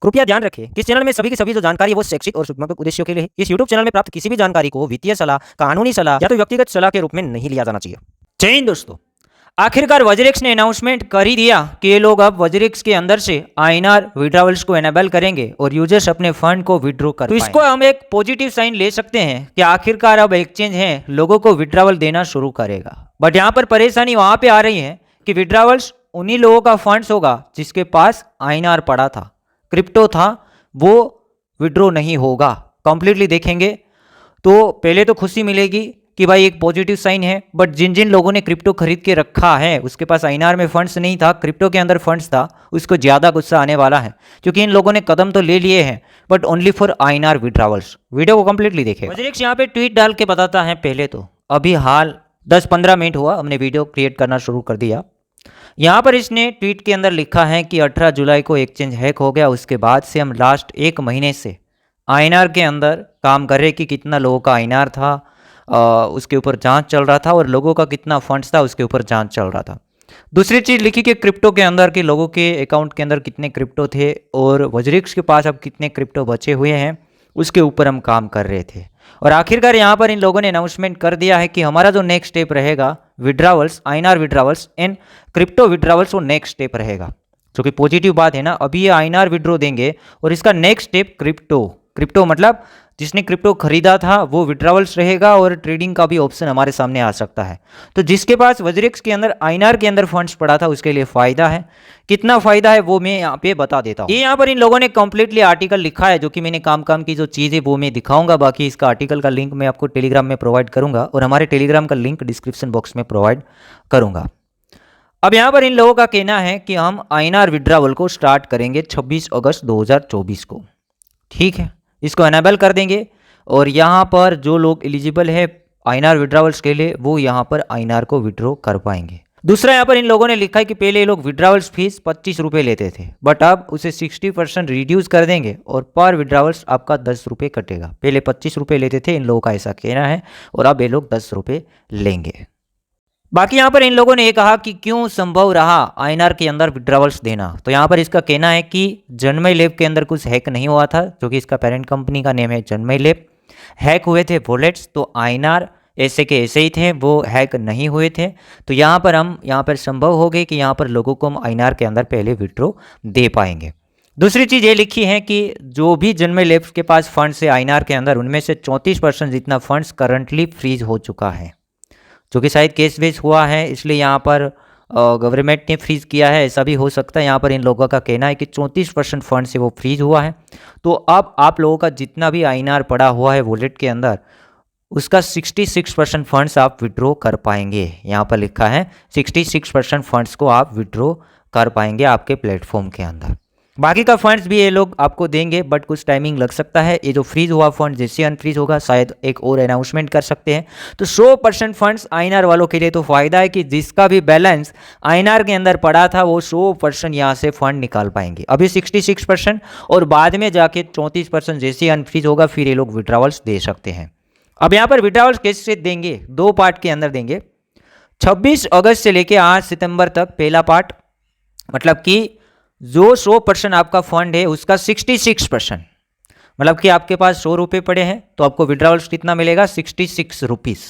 कृपया ध्यान रखें कि इस चैनल में सभी की सभी जो जानकारी है वो शैक्षिक और सूचनात्मक उद्देश्यों के लिए है। इस यूट्यूब चैनल में प्राप्त किसी भी जानकारी को वित्तीय सलाह, कानूनी सलाह या तो व्यक्तिगत सलाह के रूप में नहीं लिया जाना चाहिए। जय हिंद दोस्तों, आखिरकार वज्रिक्स ने अनाउंसमेंट कर ही दिया कि ये लोग अब वज्रिक्स के अंदर से आईएनआर विड्रॉवल्स को एनेबल करेंगे और यूजर्स अपने फंड को विड्रॉ कर पाएंगे। तो इसको हम एक पॉजिटिव साइन ले सकते हैं कि आखिरकार अब एक्सचेंज है लोगों को विड्रॉवल देना शुरू करेगा। बट यहाँ पर परेशानी वहां पे आ रही है कि विड्रॉवल्स उन्हीं लोगों का फंड्स होगा जिसके पास आईएनआर पड़ा था, क्रिप्टो था, वो विड्रॉ नहीं होगा। कंप्लीटली देखेंगे तो पहले तो खुशी मिलेगी कि भाई एक पॉजिटिव साइन है, बट जिन जिन लोगों ने क्रिप्टो खरीद के रखा है उसके पास आईएनआर में फंड्स नहीं था, क्रिप्टो के अंदर फंड्स था, उसको ज़्यादा गुस्सा आने वाला है क्योंकि इन लोगों ने कदम तो ले लिए हैं but only for INR withdrawals. Video को कंप्लीटली देखें। वज्रिक्स यहाँ पे ट्वीट डाल के बताता है, पहले तो अभी हाल 10-15 मिनट हुआ हमने वीडियो क्रिएट करना शुरू कर दिया। यहाँ पर इसने ट्वीट के अंदर लिखा है कि 18 जुलाई को एक्सचेंज हैक हो गया, उसके बाद से हम लास्ट 1 महीने से आईएनआर के अंदर काम कर रहे कि कितना लोगों का आईएनआर था, उसके ऊपर जांच चल रहा था और लोगों का कितना फंड्स था उसके ऊपर जांच चल रहा था। दूसरी चीज़ लिखी कि क्रिप्टो के अंदर के लोगों के अकाउंट के अंदर कितने क्रिप्टो थे और वज्रिक्स के पास अब कितने क्रिप्टो बचे हुए हैं उसके ऊपर हम काम कर रहे थे। और आखिरकार यहाँ पर इन लोगों ने अनाउंसमेंट कर दिया है कि हमारा जो नेक्स्ट स्टेप रहेगा withdrawals, INR withdrawals and crypto withdrawals, वो नेक्स्ट स्टेप रहेगा, जो कि पॉजिटिव बात है ना। अभी ये आईएनआर विड्रॉ देंगे और इसका नेक्स्ट स्टेप क्रिप्टो मतलब जिसने क्रिप्टो खरीदा था वो विड्रॉवल्स रहेगा और ट्रेडिंग का भी ऑप्शन हमारे सामने आ सकता है। तो जिसके पास वज्रिक्स के अंदर आईएनआर के अंदर फंड्स पड़ा था उसके लिए फ़ायदा है। कितना फ़ायदा है वो मैं यहाँ पे बता देता हूँ। ये यहाँ पर इन लोगों ने कंप्लीटली आर्टिकल लिखा है जो कि मैंने काम की जो चीज़ है वो मैं दिखाऊंगा। बाकी इसका आर्टिकल का लिंक मैं आपको टेलीग्राम में प्रोवाइड करूँगा और हमारे टेलीग्राम का लिंक डिस्क्रिप्शन बॉक्स में प्रोवाइड करूँगा। अब यहाँ पर इन लोगों का कहना है कि हम आईएनआर विड्रॉवल को स्टार्ट करेंगे 26 अगस्त 2024 को। ठीक है, इसको एनेबल कर देंगे और यहाँ पर जो लोग एलिजिबल है आईएनआर विड्रॉवल्स के लिए वो यहाँ पर आईएनआर को विड्रॉ कर पाएंगे। दूसरा यहाँ पर इन लोगों ने लिखा है कि पहले ये लोग विड्रॉवल्स फीस 25 रुपये लेते थे बट अब उसे 60% रिड्यूस कर देंगे और पर विड्रॉवल्स आपका 10 रुपये कटेगा। पहले 25 रुपये लेते थे, इन लोगों का ऐसा कहना है, और अब ये लोग 10 रुपये लेंगे। बाकी यहाँ पर इन लोगों ने ये कहा कि क्यों संभव रहा आईएनआर के अंदर विड्रॉवल्स देना। तो यहाँ पर इसका कहना है कि जनमय लैब के अंदर कुछ हैक नहीं हुआ था, जो कि इसका पेरेंट कंपनी का नेम है जनमय लैब। हैक हुए थे वॉलेट्स, तो आईएनआर ऐसे के ऐसे ही थे, वो हैक नहीं हुए थे। तो यहाँ पर संभव हो गए कि यहाँ पर लोगों को हम आईएनआर के अंदर पहले विड्रॉ दे पाएंगे। दूसरी चीज़ ये लिखी है कि जो भी जनमय लैब्स के पास फंड्स है आईएनआर के अंदर उनमें से 34% जितना फंड्स करंटली फ्रीज हो चुका है, जो कि शायद केस बेस हुआ है इसलिए यहाँ पर गवर्नमेंट ने फ्रीज किया है, ऐसा भी हो सकता है। यहाँ पर इन लोगों का कहना है कि 34% फंड से वो फ्रीज हुआ है। तो अब आप लोगों का जितना भी आईएनआर पड़ा हुआ है वॉलेट के अंदर उसका 66% फंड्स आप विड्रॉ कर पाएंगे। यहाँ पर लिखा है 66% फंड्स को आप विड्रॉ कर पाएंगे आपके प्लेटफॉर्म के अंदर। बाकी का फंड्स भी ये लोग आपको देंगे बट कुछ टाइमिंग लग सकता है। ये जो फ्रीज हुआ फंड जैसे अनफ्रीज होगा शायद एक और अनाउंसमेंट कर सकते हैं। तो 100% फंड्स आईएनआर वालों के लिए तो फ़ायदा है कि जिसका भी बैलेंस आईएनआर के अंदर पड़ा था वो 100% यहाँ से फंड निकाल पाएंगे। अभी 66% और बाद में जाके 34% जैसे अनफ्रीज होगा फिर ये लोग विड्रॉवल्स दे सकते हैं। अब यहाँ पर विड्रॉवल्स कैसे देंगे, 2 पार्ट के अंदर देंगे। 26 अगस्त से लेकर 8 सितंबर तक पहला पार्ट, मतलब कि जो 100% आपका फंड है उसका 66%, मतलब कि आपके पास 100 रुपये पड़े हैं तो आपको विड्रॉवल्स कितना मिलेगा, 66 रुपीज़।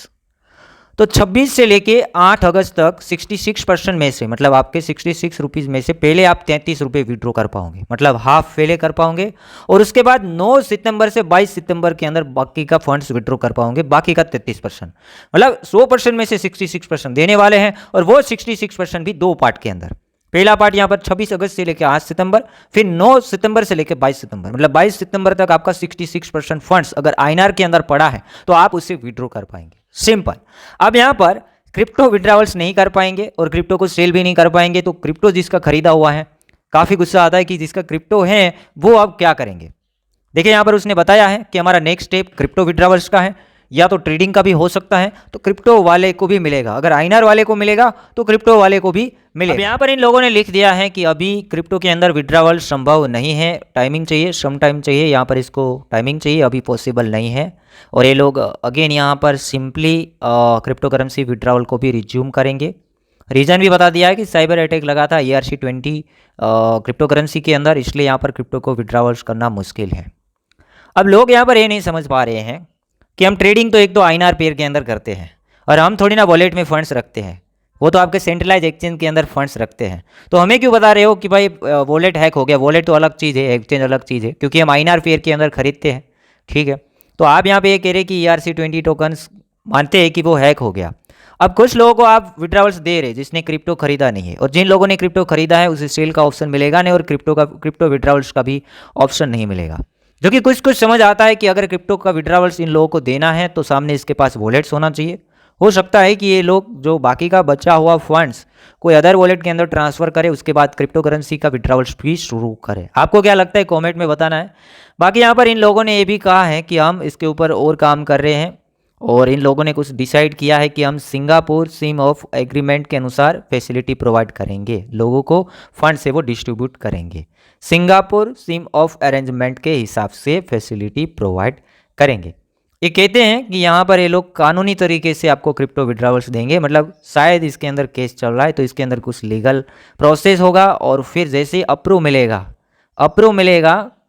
तो 26 से लेके 8 अगस्त तक 66% में से, मतलब आपके 66 रुपीज़ में से पहले आप 33 रुपये विड्रॉ कर पाओगे, मतलब हाफ पहले कर पाओगे। और उसके बाद 9 सितंबर से 22 सितंबर के अंदर बाकी का फंड्स विड्रॉ कर पाओगे, बाकी का 33%, मतलब 100% में से 66% देने वाले हैं। और वो 66% भी 2 पार्ट के अंदर। पहला पार्ट यहाँ पर 26 अगस्त से लेकर 8 सितंबर, फिर 9 सितंबर से लेकर 22 सितंबर, मतलब 22 सितंबर तक आपका 66% फंड्स अगर आईएनआर के अंदर पड़ा है तो आप उसे विड्रॉ कर पाएंगे। सिंपल। अब यहाँ पर क्रिप्टो विड्रॉवल्स नहीं कर पाएंगे और क्रिप्टो को सेल भी नहीं कर पाएंगे। तो क्रिप्टो जिसका खरीदा हुआ है, काफ़ी गुस्सा आता है कि जिसका क्रिप्टो है वो अब क्या करेंगे। देखिए यहाँ पर उसने बताया है कि हमारा नेक्स्ट स्टेप क्रिप्टो विड्रॉवल्स का है, या तो ट्रेडिंग का भी हो सकता है, तो क्रिप्टो वाले को भी मिलेगा। अगर आईएनआर वाले को मिलेगा तो क्रिप्टो वाले को भी मिलेगा। अब यहाँ पर इन लोगों ने लिख दिया है कि अभी क्रिप्टो के अंदर विड्रॉवल संभव नहीं है, टाइमिंग चाहिए, सम टाइम चाहिए। यहाँ पर इसको टाइमिंग चाहिए, अभी पॉसिबल नहीं है। और ये लोग अगेन यहाँ पर सिंपली क्रिप्टो करेंसी विड्रॉवल को भी रिज्यूम करेंगे। रीज़न भी बता दिया है कि साइबर अटैक लगा था ERC-20 क्रिप्टो करेंसी के अंदर, इसलिए यहाँ पर क्रिप्टो को विड्रॉवल्स करना मुश्किल है। अब लोग यहाँ पर ये नहीं समझ पा रहे हैं कि हम ट्रेडिंग तो एक तो INR पेयर के अंदर करते हैं और हम थोड़ी ना वॉलेट में फंड्स रखते हैं, वो तो आपके सेंट्रलाइज एक्सचेंज के अंदर फंड्स रखते हैं। तो हमें क्यों बता रहे हो कि भाई वॉलेट हैक हो गया? वॉलेट तो अलग चीज़ है, एक्सचेंज अलग चीज़ है, क्योंकि हम INR पेयर के अंदर खरीदते हैं। ठीक है, तो आप यहाँ पे ये कह रहे कि ERC-20 टोकन्स मानते हैं कि वो हैक हो गया। अब कुछ लोगों को आप विड्रॉवल्स दे रहे जिसने क्रिप्टो खरीदा नहीं है, और जिन लोगों ने क्रिप्टो खरीदा है उसे सेल का ऑप्शन मिलेगा नहीं, और क्रिप्टो विड्रॉवल्स का भी ऑप्शन नहीं मिलेगा। जो कि कुछ कुछ समझ आता है कि अगर क्रिप्टो का विड्रॉवल्स इन लोगों को देना है तो सामने इसके पास वॉलेट्स होना चाहिए। हो सकता है कि ये लोग जो बाकी का बचा हुआ फंड्स कोई अदर वॉलेट के अंदर ट्रांसफर करे, उसके बाद क्रिप्टो करेंसी का विड्रॉवल्स भी शुरू करे। आपको क्या लगता है कमेंट में बताना है। बाकी यहाँ पर इन लोगों ने ये भी कहा है कि हम इसके ऊपर और काम कर रहे हैं, और इन लोगों ने कुछ डिसाइड किया है कि हम सिंगापुर सिम ऑफ एग्रीमेंट के अनुसार फैसिलिटी प्रोवाइड करेंगे, लोगों को फंड से वो डिस्ट्रीब्यूट करेंगे। सिंगापुर सिम ऑफ अरेंजमेंट के हिसाब से फैसिलिटी प्रोवाइड करेंगे। ये कहते हैं कि यहाँ पर ये लोग कानूनी तरीके से आपको क्रिप्टो विड्रॉवल्स देंगे, मतलब शायद इसके अंदर केस चल रहा है तो इसके अंदर कुछ लीगल प्रोसेस होगा, और फिर जैसे ही अप्रूव मिलेगा,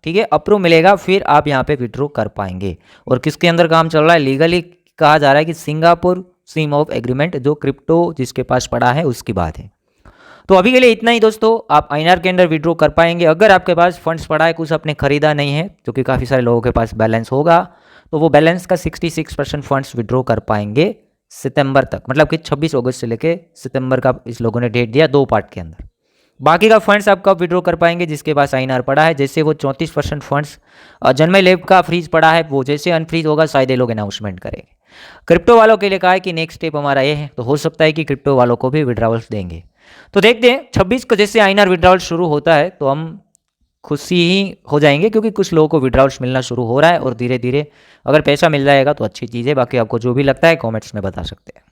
ठीक है, अप्रूव मिलेगा फिर आप यहाँ पे विड्रॉ कर पाएंगे। और किसके अंदर काम चल रहा है? लीगली कहा जा रहा है कि सिंगापुर सिम ऑफ एग्रीमेंट, जो क्रिप्टो जिसके पास पड़ा है उसकी बात है। तो अभी के लिए इतना ही दोस्तों, आप INR के अंदर विड्रॉ कर पाएंगे। अगर आपके पास फंड्स पड़ा है, कुछ आपने खरीदा नहीं है, जो कि काफ़ी सारे लोगों के पास बैलेंस होगा, तो वो बैलेंस का 66% फंड्स विड्रॉ कर पाएंगे सितंबर तक, मतलब कि 26 अगस्त से लेके सितंबर का इस लोगों ने डेट दिया 2 पार्ट के अंदर। बाकी का फंड्स आप कब विड्रॉ कर पाएंगे? जिसके पास INR पड़ा है। जैसे वो 34% फंड्स जनमय लैब का फ्रीज पड़ा है, वो जैसे अनफ्रीज होगा शायद ये लोग अनाउंसमेंट करेंगे। क्रिप्टो वालों के लिए कहा है कि नेक्स्ट स्टेप हमारा ये है, तो हो सकता है कि क्रिप्टो वालों को भी विड्रॉवल्स देंगे। तो देखते हैं 26 को जैसे INR विड्रॉवल शुरू होता है तो हम खुशी ही हो जाएंगे, क्योंकि कुछ लोगों को विड्रॉवल्स मिलना शुरू हो रहा है, और धीरे धीरे अगर पैसा मिल जाएगा तो अच्छी चीज़ है। बाकी आपको जो भी लगता है कमेंट्स में बता सकते हैं।